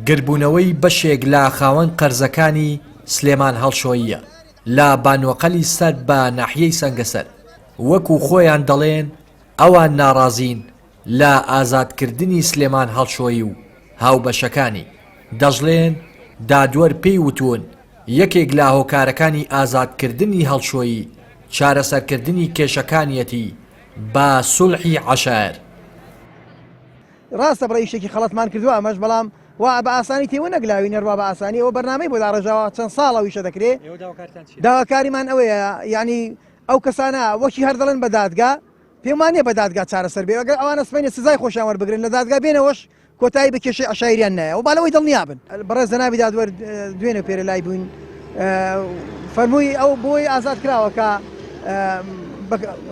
گربوونەوەی بەشێک لە خاوەن قەرزەکانی سلێمان هەڵشۆییە لە بانوەقەلی سەر بە ناحیەی سەنگەسەر. وەکو خۆیان دەڵێن ئەوان ناڕازین لە ئازادکردنی سلێمان هەڵشۆیی و هاوبەشەکانی. دەژڵێن دادوەر پێی وتون یەکێک لە هۆکارەکانی ئازادکردنی هەڵشۆیی چارەسەرکردنی کێشەکانیەتی بە سولحی عەشائیر. ڕاستە بڕێ شتێکی خەڵەتمان کردووە ئەمەش، بەڵام وا بە ئاسانی تێوە نەگلاوی نەڕوا بە ئاسانی. ئەوە بەرنامەی بۆ داڕێژاوە چەند ساڵەویشە دەکرێت. داواکاریمان ئەوەیە، یعنی ئەو کەسانە وەکی هەر دەڵێن بە دادگا پێم وانێ بە دادگا چارەسەر بێ، ئەگەر ئەوانە سبەینە سزای خۆشیان وەربگرن لە دادگا بێنەوەش کۆتایی بە کێشەی عەشایریان نایە و بالەوەی دڵنیابن. بەڕێز جەنابی دادوەر دوێنێ پێرە لای بووین فەرمووی ئەو بۆی ئازاد کراوە کە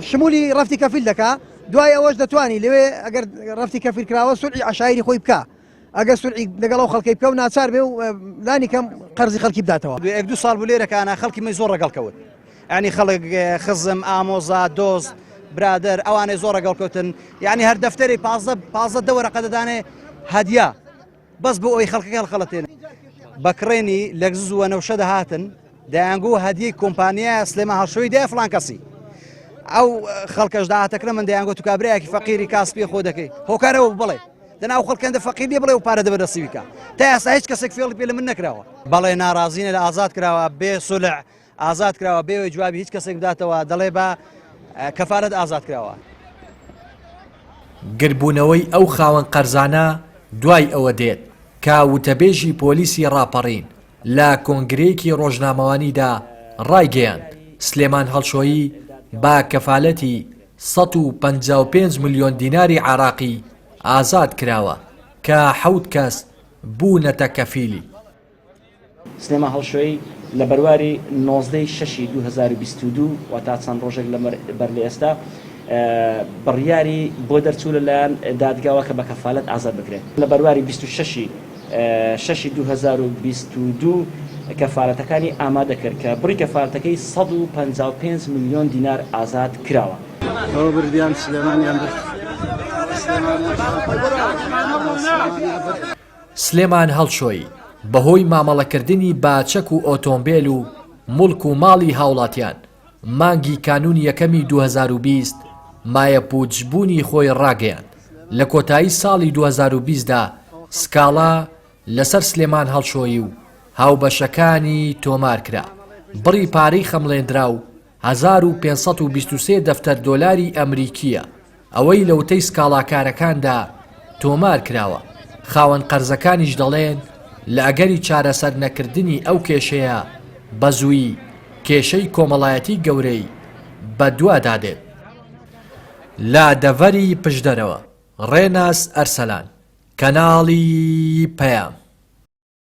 شمولی ڕەفتی کەفیل دەکا، دوای ئەوەش دەتوانی لەوێ ئەگەر ڕەفتی کەفیل کراوە سولحی عەشایری خۆی بکە، ئەگەر سولحی لەگەڵ ئەو خەڵکی بکە و ناچار بێ و لانی کەم قەرزی خەڵکی بداتەوە. یەک دوو ساڵ بوو لێرەکانە خەڵکی من زۆر ڕەگەڵ کەوت، یعنی خەڵک خزم، ئامۆزا، دۆست، برادر ئەوانەی زۆر ڕەگەڵ کەوتن، یعنی هەر دەفتەری 15 وەرەقە دەدانێ هەدیە بەس بۆ ئەوی خەڵکەکە هەڵخەڵەتێن. بەکڕێنی لەگزز و نەوشە دەهاتن دەیانگو هەدیەی کۆمپانیایە سلێمان هەڵشۆیی دای فڵان کەسی. ئەو خەڵکەش داهاتەکرە من دەیانگو تو کابرایەکی فەقیری کاسپی خۆ دەکەی هۆکارەوە بڵێ دەناو خەڵکەندە فەقیر لێ بڵێ و پارە دەبەدەستی بکە. تا ئێستا هیچ کەسێک فێڵی پێ لە من نەکراوە. بەڵێ ناڕازینە لە ئازاد کراوە بێ سولح ئازاد کراوە بێەوەی جوابی هیچ کەسێک بداتەوە دەڵێ بە کەفارەت ئازاد کراوە. گربوونەوەی ئەو خاوەن قەرزانە دوای ئەوە دێت کە وتەبێژی پۆلیسی ڕاپەڕین لە کۆنگرەیەکی ڕۆژنامەوانیدا ڕایگەیاند سلێمان هەڵشۆیی با کەفالەتی 155 ملیۆن دیناری عێراقی ئازاد کراوە کە 7 کەس بوونەتە کەفیلی. سلێمان هەڵشۆیی لە بەرواری 19/6/2022 و تا چەند ڕۆژێک بەر لە ئێستا بڕیاری بۆ دەرچوو لەلایەن دادگاوە کە بە کەفالەت ئازاد بکرێت. لە بەرواری 26/6/2022 کەفالەتەکانی ئامادە کرد کە بڕی کەفالەتەکەی 155 ملیۆن دینار ئازاد کراوە. ئەوە بردیان سلێمانیان سلێمان هەڵشۆیی بەهۆی مامەڵەکردنی باچەک و ئۆتۆمبیل و مڵک و ماڵی هاوڵاتیان مانگی کانونی یەکەمی 2020 مایە پوچبوونی خۆی ڕاگەیاند. لە کۆتایی ساڵی 2020دا سکاڵا لەسەر سلێمان هەڵشۆیی و هاوبەشەکانی تۆمار کرا. بڕی پارەی خەمڵێنرا و 1523 دەفتەر دۆلاری ئەمریکیە. ئەوەی لە وتەی سکاڵاکارەکاندا تۆمار کراوە. خاوەن قەرزەکانیش دەڵێن لە ئەگەری چارەسەر نەکردنی ئەو کێشەیە بەزووی کێشەی کۆمەڵایەتی گەورەی بەدوادادێت. لە دەڤەری پشدەرەوە ڕێناس ئەرسەلان، کەناڵی پەیام.